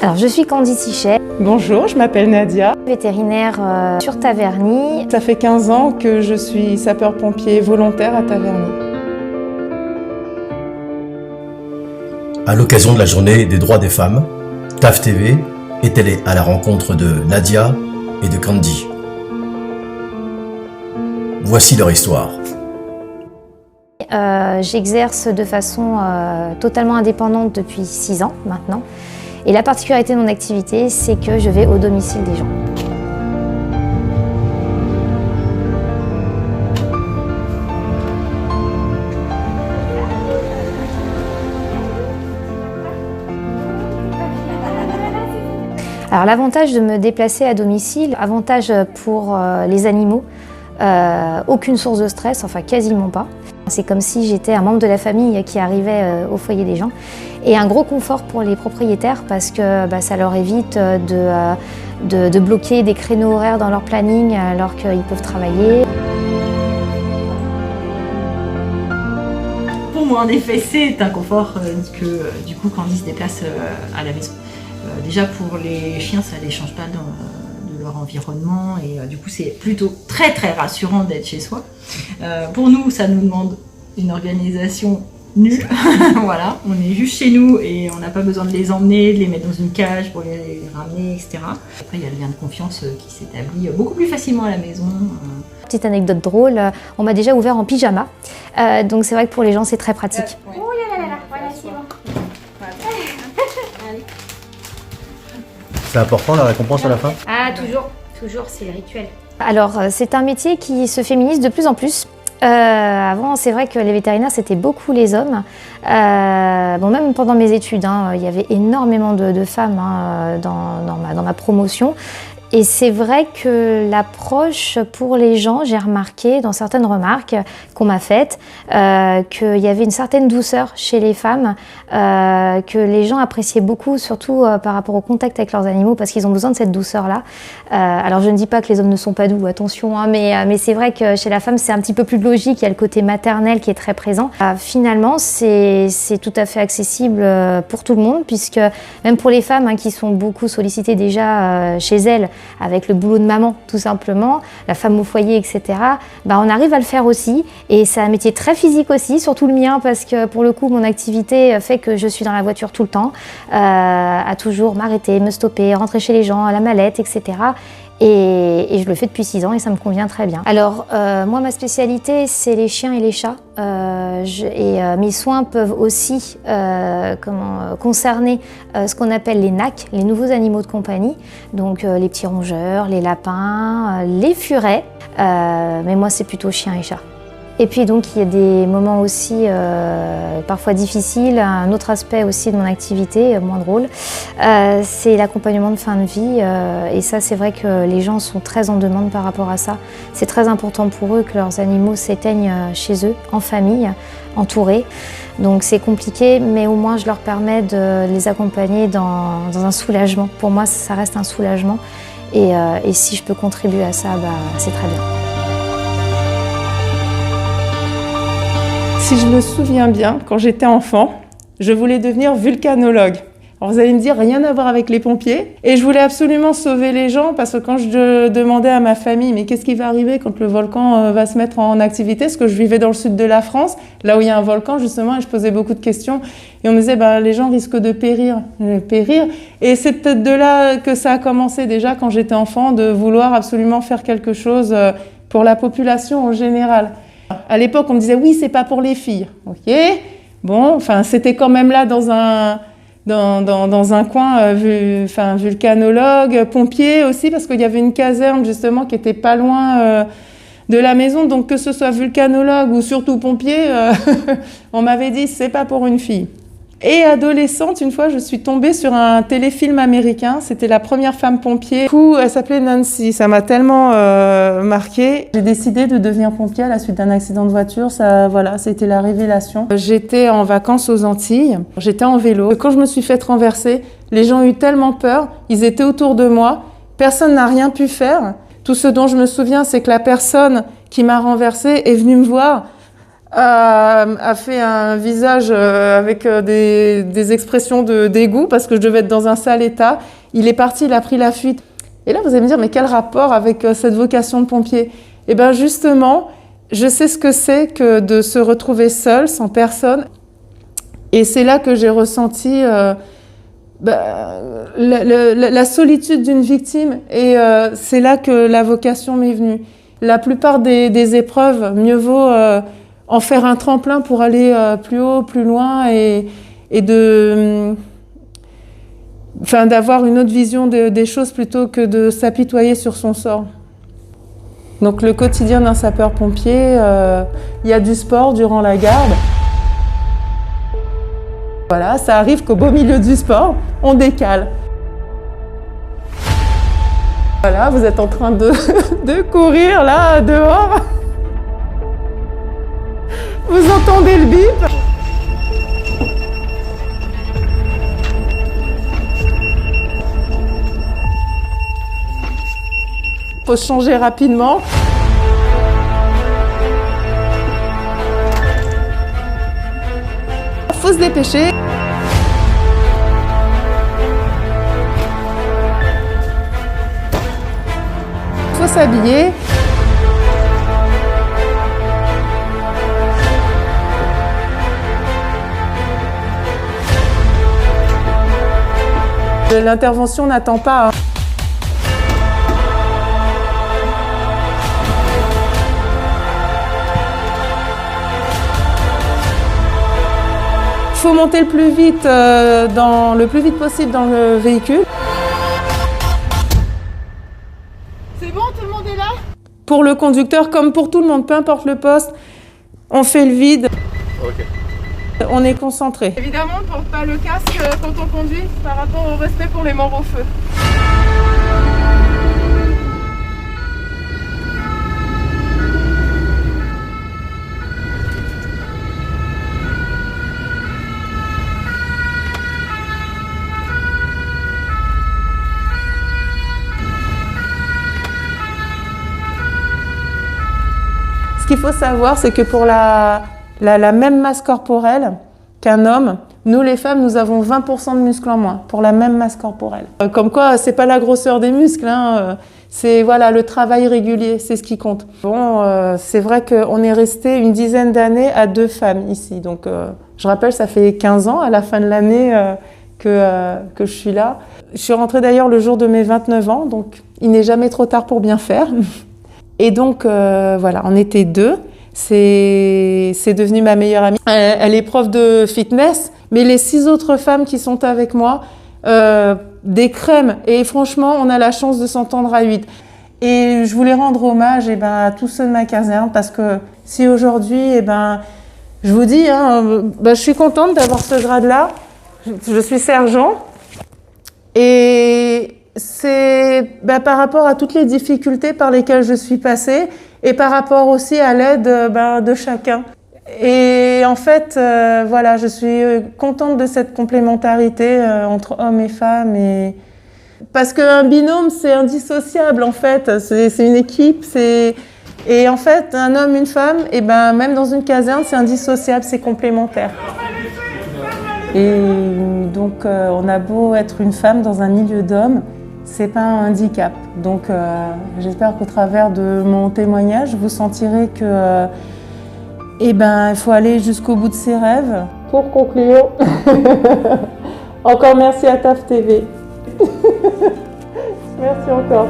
Alors, je suis Candice Tichet. Bonjour, je m'appelle Nadia. Vétérinaire sur Taverny. Ça fait 15 ans que je suis sapeur-pompier volontaire à Taverny. À l'occasion de la journée des droits des femmes, TAF TV est allé à la rencontre de Nadia et de Candy. Voici leur histoire. J'exerce de façon totalement indépendante depuis 6 ans maintenant. Et la particularité de mon activité, c'est que je vais au domicile des gens. Alors l'avantage de me déplacer à domicile, avantage pour les animaux, aucune source de stress, enfin quasiment pas. C'est comme si j'étais un membre de la famille qui arrivait au foyer des gens. Et un gros confort pour les propriétaires parce que ça leur évite de bloquer des créneaux horaires dans leur planning alors qu'ils peuvent travailler. Pour moi, en effet, c'est un confort que du coup Candy se déplace à la maison. Déjà pour les chiens, ça ne les change pas de leur environnement et du coup c'est plutôt très rassurant d'être chez soi. Pour nous, ça nous demande une organisation nulle. Voilà, on est juste chez nous et on n'a pas besoin de les emmener, de les mettre dans une cage pour les ramener, etc. Après, il y a le lien de confiance qui s'établit beaucoup plus facilement à la maison. Petite anecdote drôle, on m'a déjà ouvert en pyjama, donc c'est vrai que pour les gens c'est très pratique. Oh là là là, voilà, c'est bon. C'est important la récompense à la fin ? Ah, toujours, c'est le rituel. Alors c'est un métier qui se féminise de plus en plus. Avant, c'est vrai que les vétérinaires, c'était beaucoup les hommes. Même pendant mes études, il y avait énormément de femmes dans ma promotion. Et c'est vrai que l'approche pour les gens, j'ai remarqué dans certaines remarques qu'on m'a faites, qu'il y avait une certaine douceur chez les femmes, que les gens appréciaient beaucoup, surtout par rapport au contact avec leurs animaux, parce qu'ils ont besoin de cette douceur-là. Alors je ne dis pas que les hommes ne sont pas doux, attention, mais c'est vrai que chez la femme, c'est un petit peu plus logique, il y a le côté maternel qui est très présent. Finalement, c'est tout à fait accessible pour tout le monde, puisque même pour les femmes qui sont beaucoup sollicitées déjà chez elles, avec le boulot de maman tout simplement, la femme au foyer, etc. On arrive à le faire aussi et c'est un métier très physique aussi, surtout le mien parce que pour le coup mon activité fait que je suis dans la voiture tout le temps, à toujours m'arrêter, me stopper, rentrer chez les gens, à la mallette, etc. Et je le fais depuis 6 ans et ça me convient très bien. Alors moi ma spécialité c'est les chiens et les chats mes soins peuvent aussi concerner ce qu'on appelle les NAC, les nouveaux animaux de compagnie, donc les petits rongeurs, les lapins, les furets, mais moi c'est plutôt chiens et chats. Et puis donc il y a des moments aussi parfois difficiles. Un autre aspect aussi de mon activité, moins drôle, c'est l'accompagnement de fin de vie. Et ça c'est vrai que les gens sont très en demande par rapport à ça. C'est très important pour eux que leurs animaux s'éteignent chez eux, en famille, entourés. Donc c'est compliqué, mais au moins je leur permets de les accompagner dans un soulagement. Pour moi ça reste un soulagement. Et si je peux contribuer à ça, c'est très bien. Si je me souviens bien, quand j'étais enfant, je voulais devenir vulcanologue. Alors vous allez me dire, rien à voir avec les pompiers. Et je voulais absolument sauver les gens parce que quand je demandais à ma famille, mais qu'est-ce qui va arriver quand le volcan va se mettre en activité? Parce que je vivais dans le sud de la France, là où il y a un volcan justement, et je posais beaucoup de questions. Et on me disait, les gens risquent de périr. Et c'est peut-être de là que ça a commencé déjà quand j'étais enfant, de vouloir absolument faire quelque chose pour la population en général. À l'époque, on me disait, oui, c'est pas pour les filles. Ok, bon, c'était quand même là dans un coin, vulcanologue, pompier aussi, parce qu'il y avait une caserne justement qui était pas loin de la maison. Donc que ce soit vulcanologue ou surtout pompier, on m'avait dit, c'est pas pour une fille. Et adolescente, une fois, je suis tombée sur un téléfilm américain. C'était la première femme pompier. Du coup, elle s'appelait Nancy. Ça m'a tellement marquée. J'ai décidé de devenir pompier à la suite d'un accident de voiture. C'était la révélation. J'étais en vacances aux Antilles. J'étais en vélo. Quand je me suis faite renverser, les gens ont eu tellement peur. Ils étaient autour de moi. Personne n'a rien pu faire. Tout ce dont je me souviens, c'est que la personne qui m'a renversée est venue me voir a fait un visage avec des expressions de dégoût parce que je devais être dans un sale état. Il est parti, il a pris la fuite. Et là, vous allez me dire, mais quel rapport avec cette vocation de pompier? Eh bien, justement, je sais ce que c'est que de se retrouver seul, sans personne. Et c'est là que j'ai ressenti la solitude d'une victime. Et c'est là que la vocation m'est venue. La plupart des épreuves, mieux vaut en faire un tremplin pour aller plus haut, plus loin et d'avoir une autre vision des choses plutôt que de s'apitoyer sur son sort. Donc le quotidien d'un sapeur-pompier, il y a du sport durant la garde. Voilà, ça arrive qu'au beau milieu du sport, on décale. Voilà, vous êtes en train de courir là, dehors. Vous entendez le bip. Faut se changer rapidement. Faut se dépêcher. Faut s'habiller. L'intervention n'attend pas. Il faut monter le plus vite possible dans le véhicule. C'est bon, tout le monde est là? Pour le conducteur, comme pour tout le monde, peu importe le poste, on fait le vide. Ok. On est concentré. Évidemment, on ne porte pas le casque quand on conduit par rapport au respect pour les morts au feu. Ce qu'il faut savoir, c'est que pour la même masse corporelle qu'un homme, nous les femmes, nous avons 20% de muscles en moins pour la même masse corporelle. Comme quoi, c'est pas la grosseur des muscles, hein, c'est voilà, le travail régulier, c'est ce qui compte. Bon, c'est vrai qu'on est resté une dizaine d'années à 2 femmes ici. Donc, je rappelle, ça fait 15 ans à la fin de l'année que je suis là. Je suis rentrée d'ailleurs le jour de mes 29 ans, donc il n'est jamais trop tard pour bien faire. Et donc, voilà, on était 2. C'est devenu ma meilleure amie. Elle est prof de fitness, mais les 6 autres femmes qui sont avec moi, des crèmes. Et franchement, on a la chance de s'entendre à 8. Et je voulais rendre hommage à tous ceux de ma caserne, parce que si aujourd'hui, je vous dis, je suis contente d'avoir ce grade-là. Je suis sergent. Et c'est par rapport à toutes les difficultés par lesquelles je suis passée et par rapport aussi à l'aide de chacun. Et en fait, voilà, je suis contente de cette complémentarité entre hommes et femmes. Parce qu'un binôme, c'est indissociable en fait, c'est une équipe. Et en fait, un homme, une femme, même dans une caserne, c'est indissociable, c'est complémentaire. Et donc, on a beau être une femme dans un milieu d'hommes, c'est pas un handicap. Donc, j'espère qu'au travers de mon témoignage, vous sentirez que, il faut aller jusqu'au bout de ses rêves. Pour conclure, encore merci à TAF TV. Merci encore.